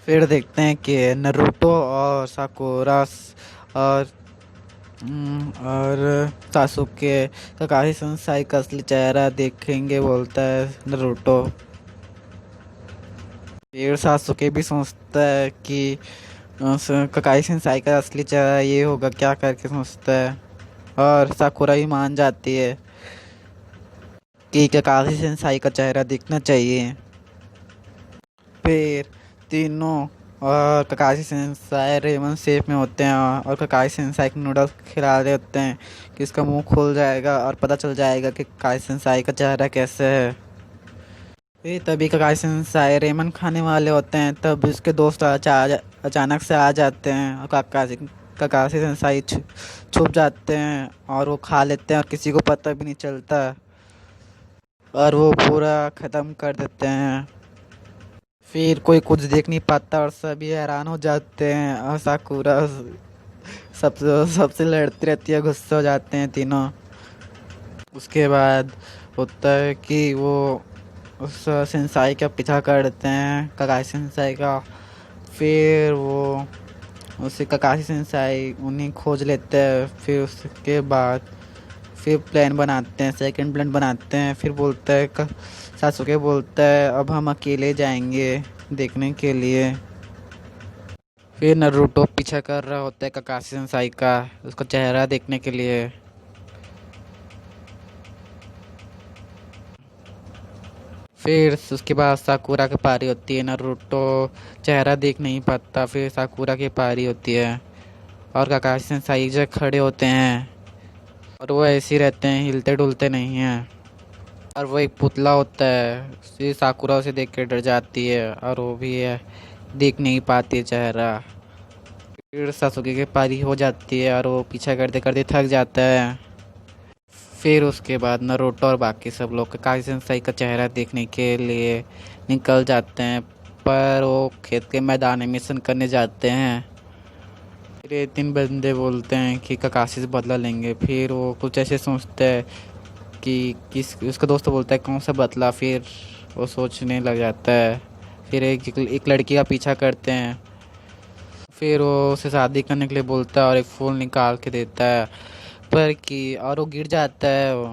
फिर देखते हैं कि नरूटो और साकुरा और और सासुके ककाशी सेंसाई का असली चेहरा देखेंगे बोलता है नरूटो। फिर सासुके भी सोचता है कि ककाशी सेंसाई का असली चेहरा ये होगा क्या करके सोचता है। और साकुरा भी मान जाती है कि ककाशी सेंसाई का चेहरा दिखना चाहिए। फिर तीनों और ककाशी सेंसाई रेमन शेप में होते हैं और ककाशी सेंसाई को नूडल्स खिला रहे होते हैं कि उसका मुंह खुल जाएगा और पता चल जाएगा कि ककाशी सेंसाई का चेहरा कैसे है। फिर तभी ककाशी सेंसाई रेमन खाने वाले होते हैं, तब उसके दोस्त अचानक से आ जाते हैं और ककाशी सेंसाई छुप जाते हैं और वो खा लेते हैं और किसी को पता भी नहीं चलता और वो पूरा ख़त्म कर देते हैं। फिर कोई कुछ देख नहीं पाता और सभी हैरान हो जाते हैं और साकुरा सबसे सबसे लड़ती रहती है, गुस्से हो जाते हैं तीनों। उसके बाद होता है कि वो उस सेंसाई का पीछा करते हैं, ककाशी सेंसाई का। फिर वो उसे ककाशी सेंसाई उन्हें खोज लेते हैं। फिर उसके बाद फिर प्लान बनाते हैं, सेकंड प्लान बनाते हैं। फिर बोलता है सासुके बोलता है अब हम अकेले जाएंगे देखने के लिए। फिर नारुतो पीछा कर रहा होता है ककाशी सेंसाई का उसका चेहरा देखने के लिए। फिर उसके बाद साकुरा की पारी होती है। नारुतो चेहरा देख नहीं पाता, फिर साकुरा की पारी होती है और ककाशी सेंसाई जो खड़े होते हैं और वो ऐसे ही रहते हैं, हिलते डुलते नहीं हैं। और वो एक पुतला होता है, फिर साकुरा उसे देख के डर जाती है और वो भी है देख नहीं पाती चेहरा। फिर सासुके की पारी हो जाती है और वो पीछा करते करते थक जाता है। फिर उसके बाद नारुतो और बाकी सब लोग ककाशी सेंसाई का चेहरा देखने के लिए निकल जाते हैं, पर वो खेत के मैदान में मिशन करने जाते हैं। फिर ये तीन बंदे बोलते हैं कि ककाशी से बदला लेंगे। फिर वो कुछ ऐसे सोचते हैं कि किस उसका दोस्त बोलता है कौन सा बदला। फिर वो सोचने लग जाता है। फिर एक लड़की का पीछा करते हैं। फिर वो उसे शादी करने के लिए बोलता है और एक फूल निकाल के देता है, पर कि और वो गिर जाता है। वो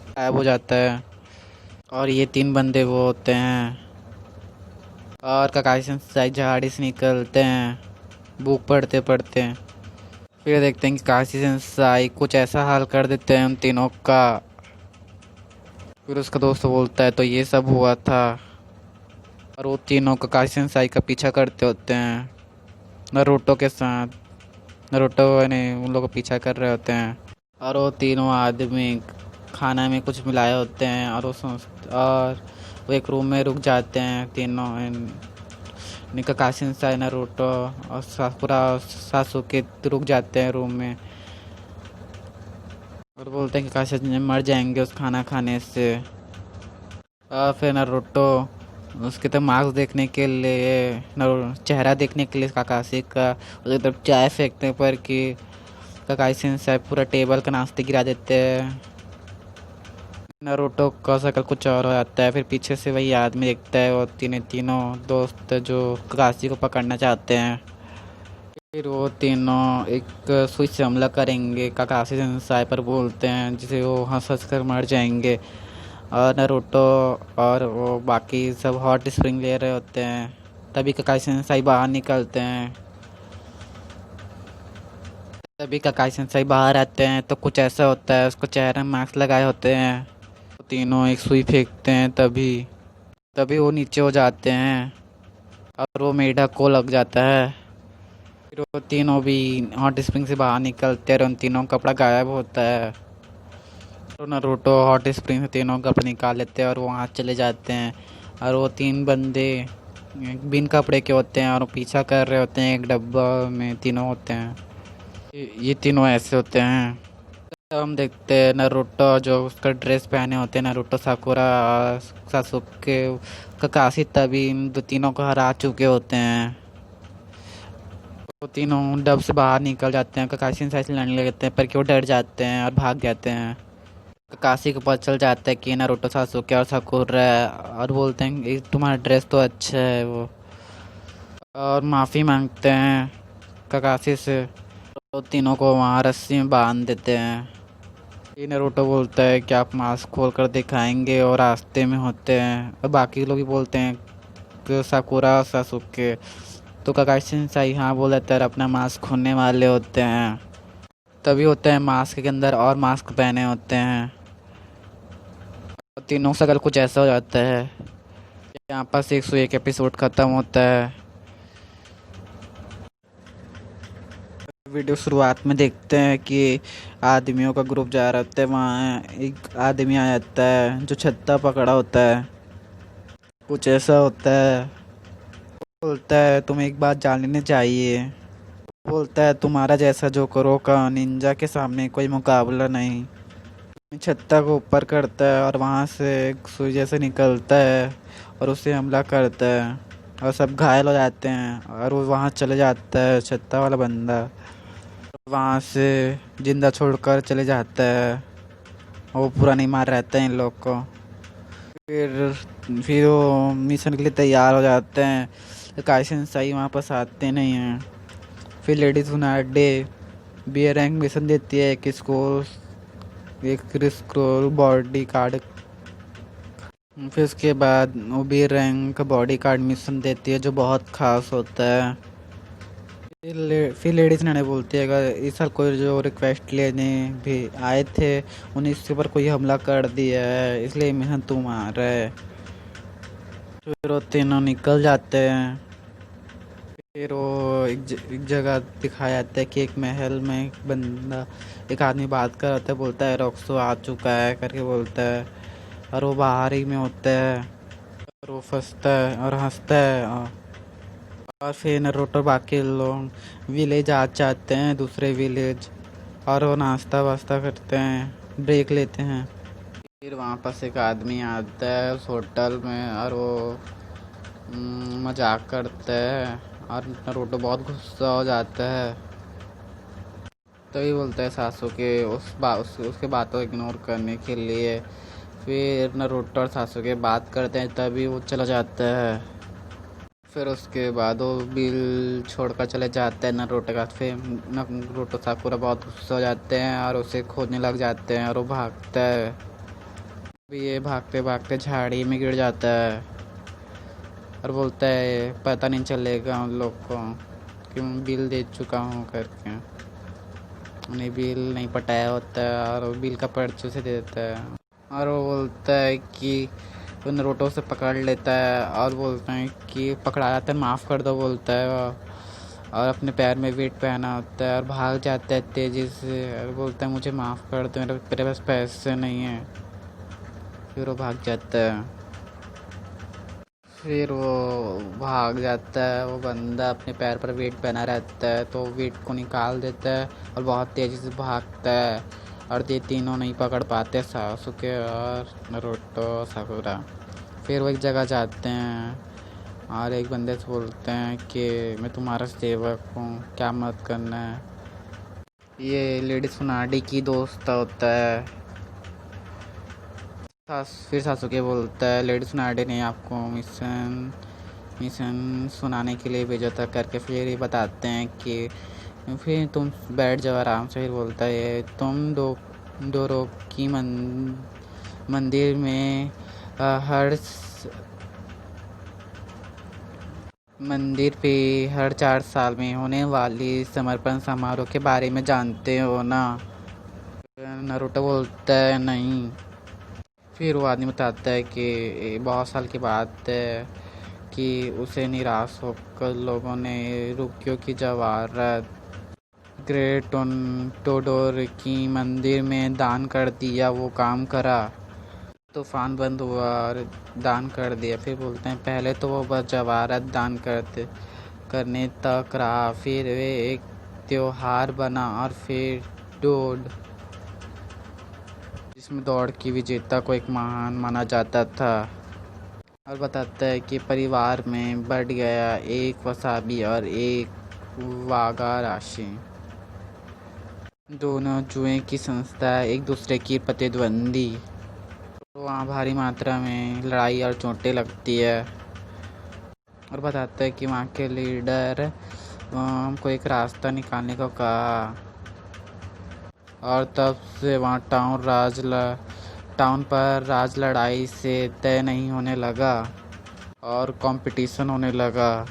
गायब हो जाता है और ये तीन बंदे वो होते हैं और ककाशी सेंसाई झाड़ी से निकलते हैं बुक पढ़ते पढ़ते। फिर देखते हैं कि काशी सेंसाई कुछ ऐसा हाल कर देते हैं उन तीनों का। फिर उसका दोस्त बोलता है तो ये सब हुआ था और वो तीनों ककाशी सेंसाई का पीछा करते होते हैं नारुतो के साथ। नारुतो ने उन लोगों को पीछा कर रहे होते हैं और वो तीनों आदमी खाना में कुछ मिलाए होते हैं और वो एक रूम में रुक जाते हैं तीनों। ककाशी सेंसाई नारुतो और साकुरा और सासुके रुक जाते हैं रूम में और बोलते हैं कि काशी मर जाएंगे उस खाना खाने से। और फिर नारुतो उसके तो मार्क्स देखने के लिए चेहरा देखने के लिए काकाशी का उसकी तरफ चाय फेंकते हैं, पर कि ककाशी सेंसाई पूरा टेबल का नाश्ते गिरा देते हैं। नारुतो का शक्ल कुछ और हो जाता है। फिर पीछे से वही आदमी देखता है वो तीनों दोस्त जो ककाशी को पकड़ना चाहते हैं। फिर वो तीनों एक सुई से हमला करेंगे ककाशी सेंसाई पर, बोलते हैं जिसे वो हंस हंस कर मर जाएंगे। और नारुतो और वो बाकी सब हॉट स्प्रिंग ले रहे होते हैं, तभी ककाशी सेंसाई बाहर निकलते हैं। तभी ककाशी सेंसाई बाहर आते हैं तो कुछ ऐसा होता है उसको चेहरे में मास्क लगाए होते हैं। तो तीनों एक सुई फेंकते हैं, तभी तभी वो नीचे हो जाते हैं और वो मेढक को लग जाता है। फिर वो तीनों भी हॉट स्प्रिंग से बाहर निकलते हैं और उन तीनों का कपड़ा गायब होता है। तो नारुतो हॉट स्प्रिंग से तीनों कपड़े निकाल लेते हैं और वो वहाँ चले जाते हैं। और वो तीन बंदे बिन कपड़े के होते हैं और वो पीछा कर रहे होते हैं, एक डब्बा में तीनों होते हैं। ये तीनों ऐसे होते हैं। तो हम देखते हैं नारुतो जो उसका ड्रेस पहने होते हैं, नारुतो साकुरा और सासुके ककाशी तभी इन तीनों को हरा चुके होते हैं। वो तीनों डब से बाहर निकल जाते हैं, ककाशी सेंसाई से लड़ने लगते हैं, पर कि वो डर जाते हैं और भाग जाते हैं। काशी को पता चल जाता है कि नारुतो सासुके और साकुरा है और बोलते हैं कि तुम्हारा ड्रेस तो अच्छा है वो, और माफ़ी मांगते हैं ककाशी से। तो तीनों को वहाँ रस्सी में बांध देते हैं। ये नारुतो बोलता है कि आप मास्क खोल कर दिखाएंगे और रास्ते में होते हैं और बाकी लोग भी बोलते हैं कि साकुरा और सासुके। तो ककाशी सेंसाई हाँ बोल देता है और अपना मास्क खोलने वाले होते हैं। तभी होते हैं मास्क के अंदर और मास्क पहने होते हैं और तीनों शकल कुछ ऐसा हो जाता है। यहाँ पर 101 एपिसोड ख़त्म होता है। वीडियो शुरुआत में देखते हैं कि आदमियों का ग्रुप जा रहा होता है। वहाँ एक आदमी आ जाता है जो छत्ता पकड़ा होता है, कुछ ऐसा होता है। बोलता है तुम्हें एक बात जान लेनी चाहिए। बोलता है तुम्हारा जैसा जोकरों का निंजा के सामने कोई मुकाबला नहीं। छत्ता को ऊपर करता है और वहाँ से एक सुई जैसे निकलता है और उसे हमला करता है और सब घायल हो जाते हैं और वो वहाँ चले जाता है छत्ता वाला बंदा। वहाँ से जिंदा छोड़कर चले जाता है। वो पूरा नहीं मार रहता है इन लोग को। फिर वो मिशन के लिए तैयार हो जाते हैं। काइसन सही वहाँ पास आते नहीं हैं। फिर लेडीज उनाडे बी रैंक मिशन देती है कि इसको एक स्क्रोल बॉडी कार्ड। फिर उसके बाद वो B rank body card mission देती है जो बहुत खास होता है। फिर लेडीज ने बोलती है अगर इस साल कोई जो रिक्वेस्ट लेने भी आए थे उन्हें इसके ऊपर कोई हमला कर दिया है, इसलिए मिशन तुम आ रहा है। फिर वो तीनों निकल जाते हैं। फिर वो एक जगह दिखाया जाता है कि एक महल में एक आदमी बात कर रहा था। बोलता है रॉक्सो आ चुका है करके बोलता है और वो बाहर ही में होता है और वो फंसता है और हंसता है। और फिर नारुतो बाकी लोग विलेज आ जाते हैं, दूसरे विलेज, और वो नाश्ता वास्ता करते हैं, ब्रेक लेते हैं। फिर वहाँ पास एक आदमी आता है उस होटल में और वो मजाक करता है और नारुतो बहुत गुस्सा हो जाता है। तभी बोलता है सासुके उसके बातों को इग्नोर करने के लिए। फिर नारुतो और सासुके बात करते हैं तभी वो चला जाता है। फिर उसके बाद वो बिल छोड़कर चले जाते हैं नारुतो का। फिर नारुतो साकुरा बहुत गुस्सा हो जाते हैं और उसे खोजने लग जाते हैं और वो भागता है। ये भागते भागते झाड़ी में गिर जाता है और बोलता है पता नहीं चलेगा उन लोग को कि मैं बिल दे चुका हूँ करके। उन्हें बिल नहीं पटाया होता है और वो बिल का पर्ची उसे दे देता है और वो बोलता है कि वो नारुतो से पकड़ लेता है और बोलता है कि पकड़ा जाता है माफ़ कर दो बोलता है और अपने पैर में वेट पहना होता है और भाग जाता है तेज़ी से और बोलता है मुझे माफ़ कर दो, मेरे पास पैसे नहीं हैं। फिर वो भाग जाता है। फिर वो भाग जाता है, वो बंदा अपने पैर पर वेट पहना रहता है तो वेट को निकाल देता है और बहुत तेज़ी से भागता है और ये तीनों नहीं पकड़ पाते सासुके और नारुतो साकुरा। फिर वो एक जगह जाते हैं और एक बंदे से बोलते हैं कि मैं तुम्हारा सेवक हूँ, क्या मदद करना है। ये लेडी सुनाडी की दोस्त होता है। फिर सासुके बोलता है लेडी सुनाडी ने आपको मिशन सुनाने के लिए भेजा था करके। फिर ये बताते हैं कि फिर तुम बैठ जाओ आराम से। फिर बोलता है तुम दो रोग की मंदिर में मंदिर पे हर 4 साल में होने वाली समर्पण समारोह के बारे में जानते हो ना। नारुतो बोलता है नहीं। फिर वो आदमी बताता है कि बहुत साल की बात है कि उसे निराश होकर लोगों ने रुकियो की जवारत ग्रेट टोडोर की मंदिर में दान कर दिया। वो काम करा, तूफान बंद हुआ और दान कर दिया। फिर बोलते हैं पहले तो वो बस जवारत दान करने तक रहा, फिर वे एक त्योहार बना और फिर डोड जिसमें दौड़ की विजेता को एक महान माना जाता था। और बताता है कि परिवार में बढ़ गया एक वसाबी और एक वागा राशि। दोनों जुए की संस्था एक दूसरे की प्रतिद्वंदी। तो वहाँ भारी मात्रा में लड़ाई और चोटें लगती है और बताते हैं कि वहाँ के लीडर हमको एक रास्ता निकालने को कहा और तब से वहाँ टाउन पर राज लड़ाई से तय नहीं होने लगा और कंपटीशन होने लगा।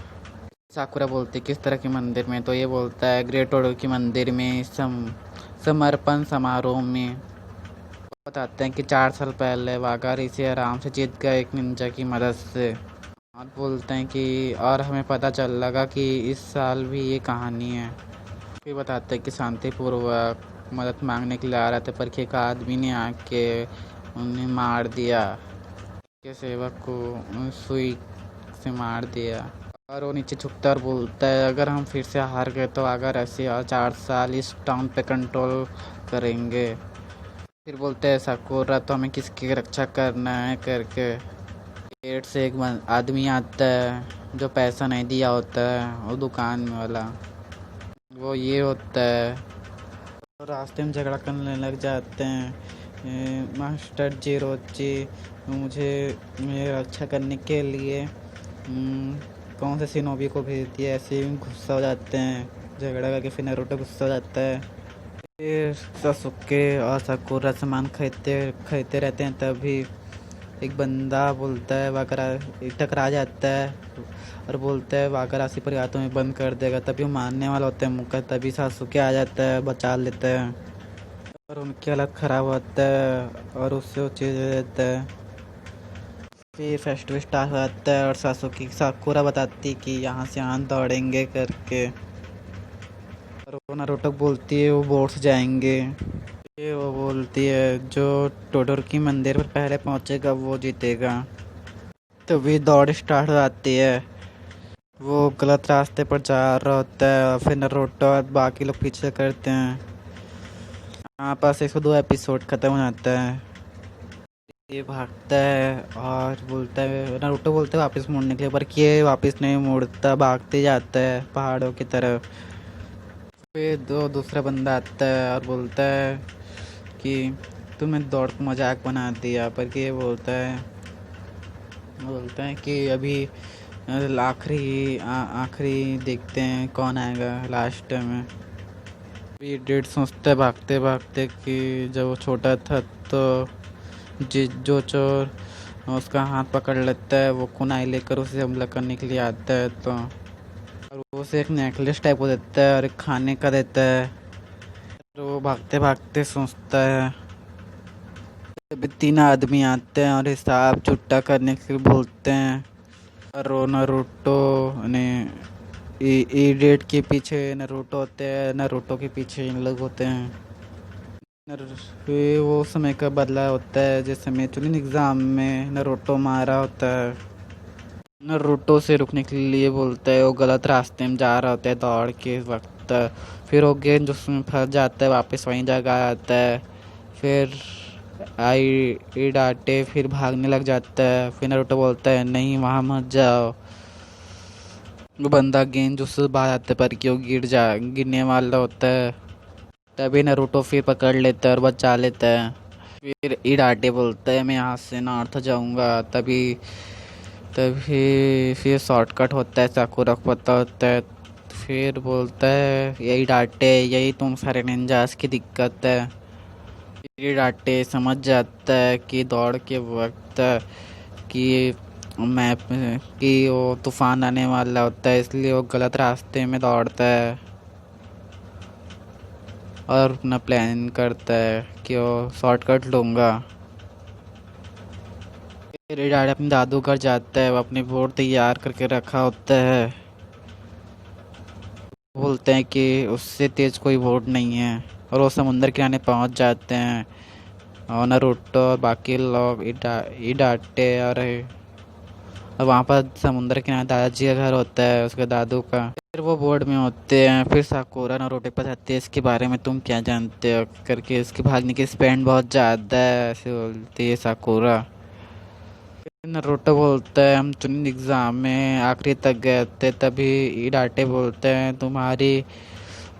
साकुरा बोलती किस तरह के मंदिर में, तो ये बोलता है ग्रेट ओडो की मंदिर में समर्पण समारोह में। बताते हैं कि 4 साल पहले वाघा इसे आराम से जीत गया एक निंजा की मदद से। और बोलते हैं कि और हमें पता चल लगा कि इस साल भी ये कहानी है। फिर बताते हैं कि शांतिपूर्वक मदद मांगने के लिए आ रहे थे पर एक आदमी ने आके उन्हें मार दिया, के सेवक को सुई से मार दिया। और वो नीचे झुकता और बोलता है अगर हम फिर से हार गए तो अगर ऐसे और 4 साल इस टाउन पे कंट्रोल करेंगे। फिर बोलते हैं साकुरा तो हमें किसकी रक्षा करना है करके। पेट से एक आदमी आता है जो पैसा नहीं दिया होता है, वो दुकान वाला, वो ये होता है। तो रास्ते में झगड़ा करने लग जाते हैं। मास्टर जीरोची मुझे मेरी रक्षा करने के लिए कौन से शिनोबी को भेज दिया, ऐसे ही गुस्सा हो जाते हैं झगड़ा करके। फिर नारुतो गुस्सा हो जाता है। फिर सासुके और साकुरा सामान खरीदते खरीदते रहते हैं, तभी एक बंदा बोलता है वाकरा टकरा जाता है और बोलता है वाकरासी परिवार तुम्हें बंद कर देगा। तभी वो मारने वाला होता है मुक्का, तभी सासुके आ जाता है बचा लेता है और उनकी हालत ख़राब होता है और उससे वो चीज़ दे देता है। फिर फेस्टिवल स्टार्ट हो जाता है और सासुकी साकुरा बताती कि यहाँ से यहाँ दौड़ेंगे करके और वो नारुतो बोलती है वो बोट से जाएंगे। ये वो बोलती है जो टोडोरकी मंदिर पर पहले पहुंचेगा वो जीतेगा। तो भी दौड़ स्टार्ट हो जाती है। वो गलत रास्ते पर जा रहा होता है और फिर नारुतो और बाकी लोग पीछे करते हैं। यहाँ पास 102 एपिसोड ख़त्म हो जाता है। ये भागता है और बोलता है नारुतो बोलता है वापस मुड़ने के लिए, पर ये वापस नहीं मुड़ता, भागते जाता है पहाड़ों की तरफ। फिर दूसरा बंदा आता है और बोलता है कि तुमने दौड़ को मजाक बना दिया, पर ये बोलता है कि अभी आखिरी देखते हैं कौन आएगा लास्ट में। ये डेढ़ सोचता है भागते भागते कि जब वो छोटा था तो जो चोर उसका हाथ पकड़ लेता है, वो कुनाई लेकर उसे हमला करने के लिए आता है, तो और वो उसे एक नेकलेस टाइप को देता है और एक खाने का देता है। तो वो भागते भागते सोचता है। तभी 3 आदमी आते हैं और हिसाब छुट्टा करने के लिए बोलते हैं और नारुतो ने इडियट के पीछे नारुतो होते हैं, नारुतो के पीछे इन लोग होते हैं। फिर वो समय का बदला होता है जिस समय चुनिंग एग्ज़ाम में नारुतो मारा होता है। नारुतो से रुकने के लिए बोलता है, वो गलत रास्ते में जा रहा होता है दौड़ के वक्त। फिर वो गेंद उसमें फंस जाता है, वापस वहीं जगह आता है। फिर आई डांटे, फिर भागने लग जाता है। फिर नारुतो बोलता है नहीं वहाँ मत जाओ। वो बंदा गेंद उससे बाहर आता है पर क्यों गिरने वाला होता है। तभी नारुतो फिर पकड़ लेता है और बचा लेता है। फिर इडाटे बोलता है मैं यहाँ से नॉर्थ जाऊँगा। तभी तभी फिर शॉर्टकट होता है, साकुरा को पता होता है। फिर बोलता है यही डांटे, यही तुम सारे निंजास की दिक्कत है। फिर डांटे समझ जाता है कि दौड़ के वक्त कि मैप कि वो तूफान आने वाला होता है, इसलिए वो गलत रास्ते में दौड़ता है और अपना प्लान करता है कि वो शॉर्टकट लूँगा। फिर डायरेक्ट अपने दादू घर जाता है, वो अपनी बोट तैयार करके रखा होता है। बोलते हैं कि उससे तेज कोई बोट नहीं है और वो समुंदर किनारे पहुंच जाते हैं और नारुतो और बाकी लोग इडाटे और वहाँ पर समुंदर किनारे दादाजी का घर होता है, उसके दादू का। फिर वो बोर्ड में होते हैं। फिर साकुरा नारुतो पर जाते हैं इसके बारे में तुम क्या जानते हो करके, इसके भागने की स्पीड बहुत ज़्यादा है ऐसे बोलती है साकुरा। नारुतो बोलता है हम चुनिंग एग्ज़ाम में आखिरी तक गए थे। तभी इडाटे बोलते हैं तुम्हारी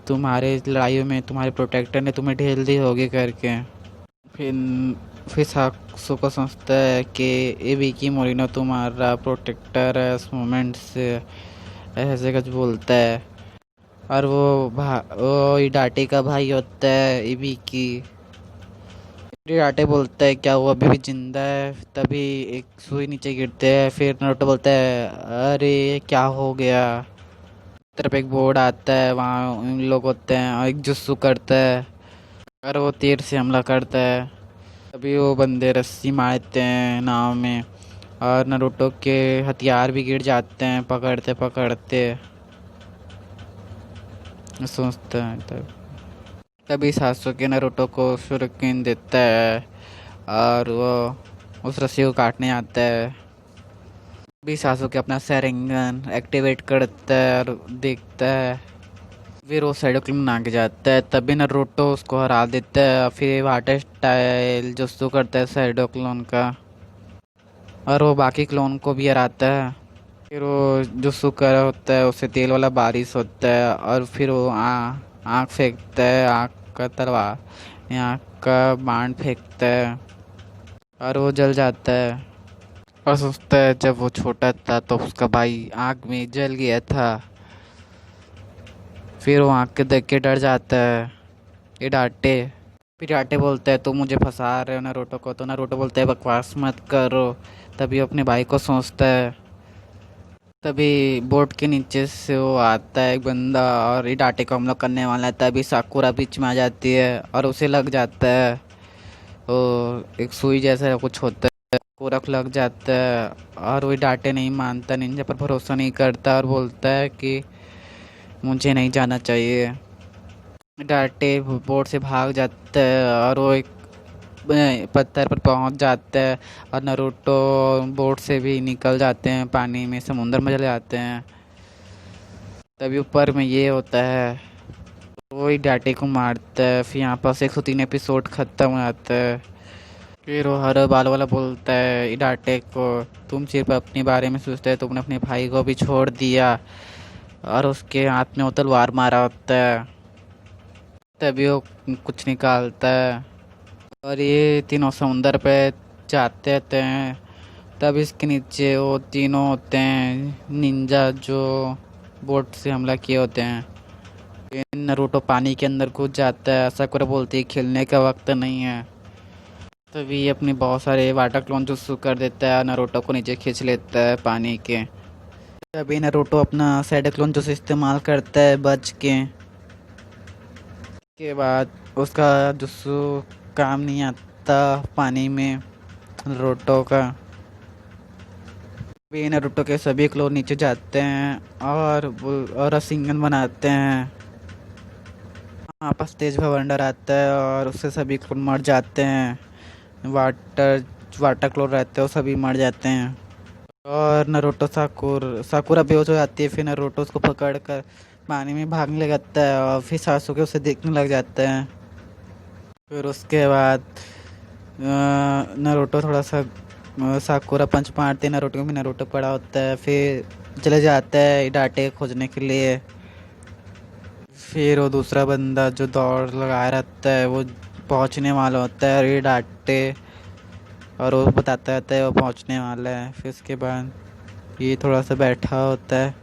तुम्हारे लड़ाइयों में तुम्हारे प्रोटेक्टर ने तुम्हें ढेल दी होगी करके। फिर फिर साक्सो समझता है कि ये विकी मोरिनो तुम्हारा प्रोटेक्टर है उस मोमेंट से, ऐसे कुछ बोलता है। और वो इडाटे का भाई होता है ये विकी। इडाटे बोलता है क्या वो अभी भी जिंदा है, तभी एक सुई नीचे गिरते हैं। फिर नारुतो बोलता है अरे क्या हो गया। तरफ एक बोर्ड आता है, वहाँ उन लोग होते हैं और एक जुस्सू करता है और वो तीर से हमला करता है। तभी वो बंदे रस्सी मारते हैं नाव में और नारुतो के हथियार भी गिर जाते हैं पकड़ते पकड़ते। सोचता है तभी सासुके नारुतो को शुरिकेन देता है और वो उस रस्सी को काटने आता है। तभी सासुके अपना सेरिंगन एक्टिवेट करता है और देखता है। फिर वो साइडो क्लोन आगे जाता है, तभी नारुतो उसको हरा देता है। फिर वाटर स्टाइल जुस्सू करता है साइडो क्लोन का और वो बाकी क्लोन को भी हराता है। फिर वो जुस्सू कर होता है, उससे तेल वाला बारिश होता है और फिर वो आँख फेंकता है, आँख का तलवार आँख का बाण फेंकता है और वो जल जाता है। और सोचता है जब वो छोटा था तो उसका भाई आग में जल गया था। फिर वो आँख के देख के डर जाता है। ये डांटे, फिर डांटे बोलता है तुम मुझे फंसा रहे हो नारुतो को। तो नारुतो बोलता है बकवास मत करो। तभी अपने भाई को सोचता है। तभी बोट के नीचे से वो आता है एक बंदा और ये डांटे को हमला करने वाला है। तभी साकुरा बीच में आ जाती है और उसे लग जाता है, वो एक सुई जैसा कुछ होता है, पूरा लग जाता है। और वो डांटे नहीं मानता, निंजा पर भरोसा नहीं करता और बोलता है कि मुझे नहीं जाना चाहिए। डांटे बोट से भाग जाता है और वो एक पत्थर पर पहुंच जाता है और नारुतो बोट से भी निकल जाते हैं, पानी में समुंदर में चले जाते हैं। तभी ऊपर में ये होता है, वही डांटे को मारता है। फिर यहाँ पर 103 एपिसोड ख़त्म हो जाता है। फिर वो हर बाल वाला बोलता है डांटे को तुम सिर्फ अपने बारे में सोचते है, तुमने अपने भाई को भी छोड़ दिया। और उसके हाथ में वो तलवार मारा होता है। तभी वो कुछ निकालता है और ये तीनों समुंदर पे जाते रहते हैं। तब इसके नीचे वो तीनों होते हैं निंजा जो बोट से हमला किए होते हैं। फिर नारुतो पानी के अंदर कूद जाता है। साकुरा बोलती है खेलने का वक्त नहीं है। तभी ये अपने बहुत सारे वाटर क्लोन जुस्सू कर देता है, नारुतो को नीचे खींच लेता है पानी के। तभी नारुतो अपना साइड क्लोन जुस्सू इस्तेमाल करता है बच के बाद उसका जुस्सू काम नहीं आता पानी में नारुतो का। भी नारुतो के सभी क्लोन नीचे जाते हैं और रसिंगन बनाते हैं। आपस तेज भवंडर आता है और उससे सभी क्लोन मर जाते हैं। वाटर क्लोन रहते हैं वो सभी मर जाते हैं और नारुतो साकुरा बेहोश हो जाती है। फिर नारुतो उसको पकड़ कर पानी में भागने लगता है और फिर सासुके उसे देखने लग जाता है। फिर उसके बाद नारुतो थोड़ा सा साकुरा पंच मारते हैं नारुतो को, भी नारुतो पड़ा होता है। फिर चले जाता है डांटे खोजने के लिए। फिर वो दूसरा बंदा जो दौड़ लगाया रहता है वो पहुंचने वाला होता है और ये डांटे और वो बताता रहता है वो पहुंचने वाला है। फिर उसके बाद ये थोड़ा सा बैठा होता है।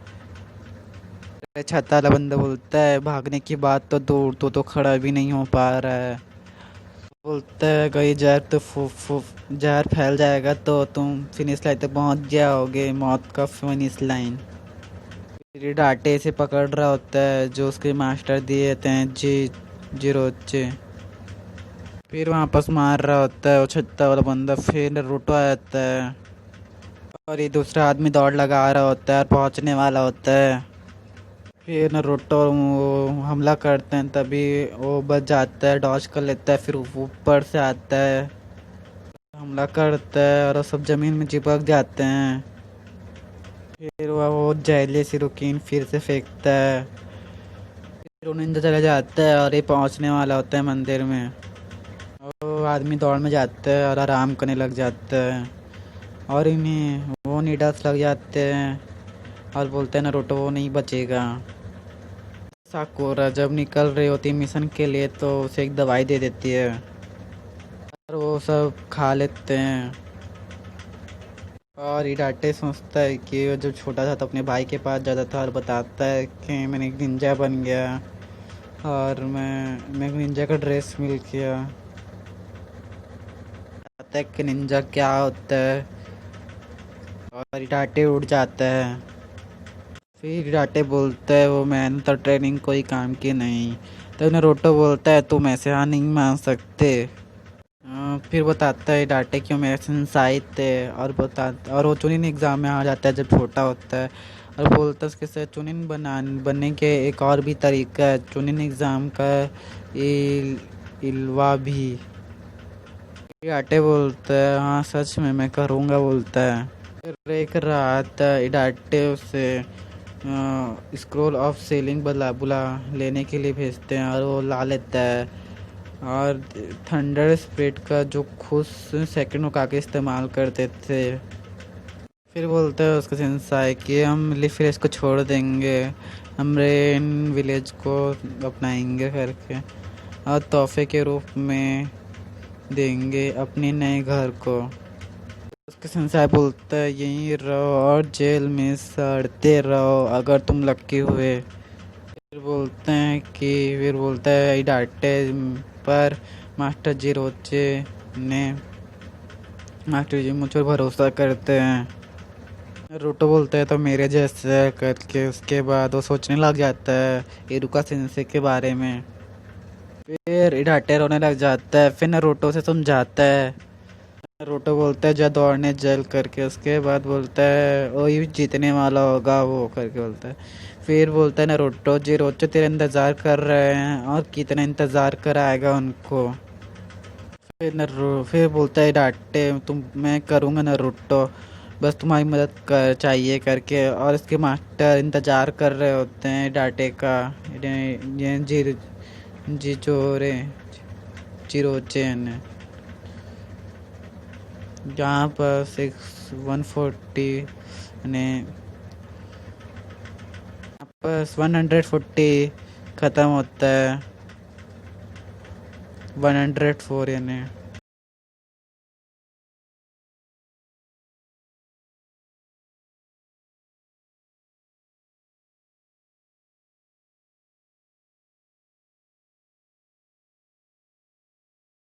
छाता वाला बंदा बोलता है भागने की बात तो दूर, तो खड़ा भी नहीं हो पा रहा है। बोलता है कहीं जहर फैल जाएगा तो तुम फिनिश लाइन तक पहुंच जाओगे, मौत का फिनिश लाइन। फिर डांटे से पकड़ रहा होता है जो उसके मास्टर दिए थे जिरोचे। फिर वापस मार रहा होता है वो छत्ता वाला बंदा। फिर नारुतो आ जाता है और ये दूसरा आदमी दौड़ लगा रहा होता है और पहुंचने वाला होता है। फिर नारुतो हमला करते हैं, तभी वो बच जाता है, डॉज कर लेता है। फिर ऊपर से आता है, हमला करता है और सब ज़मीन में चिपक जाते हैं। फिर वो जहरीली सिरुकीन फिर से फेंकता है। फिर वो निंजा चला जाता है और ये पहुंचने वाला होता है मंदिर में। वो आदमी दौड़ में जाता है और आराम करने लग जाता है और इन्हें वो नीडल्स लग जाते हैं और बोलते हैं नारुतो वो नहीं बचेगा। साकुरा जब निकल रही होती है मिशन के लिए तो उसे एक दवाई दे देती है और वो सब खा लेते हैं। और इडाटे सोचता है कि वो जब छोटा था तो अपने भाई के पास जाता था और बताता है कि मैंने एक निंजा बन गया और मैं निंजा का ड्रेस मिल गया। बताता है कि निंजा क्या होता है और इडाटे उड़ जाता है। फिर इडाटे बोलता है वो मैंने तो ट्रेनिंग कोई काम की नहीं। तो नारुतो बोलता है तुम ऐसे हाँ नहीं मान सकते। फिर बताता है डांटे क्यों मेरे संसाई थे और वो चुनिन एग्ज़ाम में आ जाता है जब छोटा होता है और बोलता है उसके साथ चुनिन बनने के एक और भी तरीका है चुनिन एग्ज़ाम का इल्वा भी। डांटे बोलता है हाँ सच में मैं करूँगा बोलता है। फिर एक रात डांटे उसे स्क्रोल ऑफ सेलिंग बुला लेने के लिए भेजते हैं और वो ला लेता है। और थंडर स्प्रिट का जो खुद सेकंड रुका के इस्तेमाल करते थे। फिर बोलते हैं उसका सेंसाई कि हम फिर इसको छोड़ देंगे हम रेन विलेज को अपनाएंगे करके और तोहफे के रूप में देंगे अपने नए घर को। उसके सेंसाई बोलता है यहीं रहो और जेल में सड़ते रहो अगर तुम लक्की हुए। फिर बोलता है डांटे पर मास्टर जीरोचे ने मास्टर जी मुझ पर भरोसा करते हैं। रूटो बोलता है तो मेरे जैसे करके उसके बाद वो सोचने लग जाता है इरुका सेंसे के बारे में। फिर इडाटे रोने लग जाता है फिर नारुतो से समझाता है। नारुतो बोलता है जा दौड़ने जल करके उसके बाद बोलता है वही जीतने वाला होगा वो करके बोलता है। फिर बोलता है नारुतो जिरोचो तेरा इंतज़ार कर रहे हैं और कितना इंतज़ार कराएगा उनको। फिर बोलता है डांटे तुम मैं करूँगा नारुतो बस तुम्हारी मदद कर चाहिए करके और इसके मास्टर इंतज़ार कर रहे होते हैं डांटे का ये जिचोरे चिरोचे ने जहाँ पर 140 ने बस 140 ख़त्म होता है 104 यानी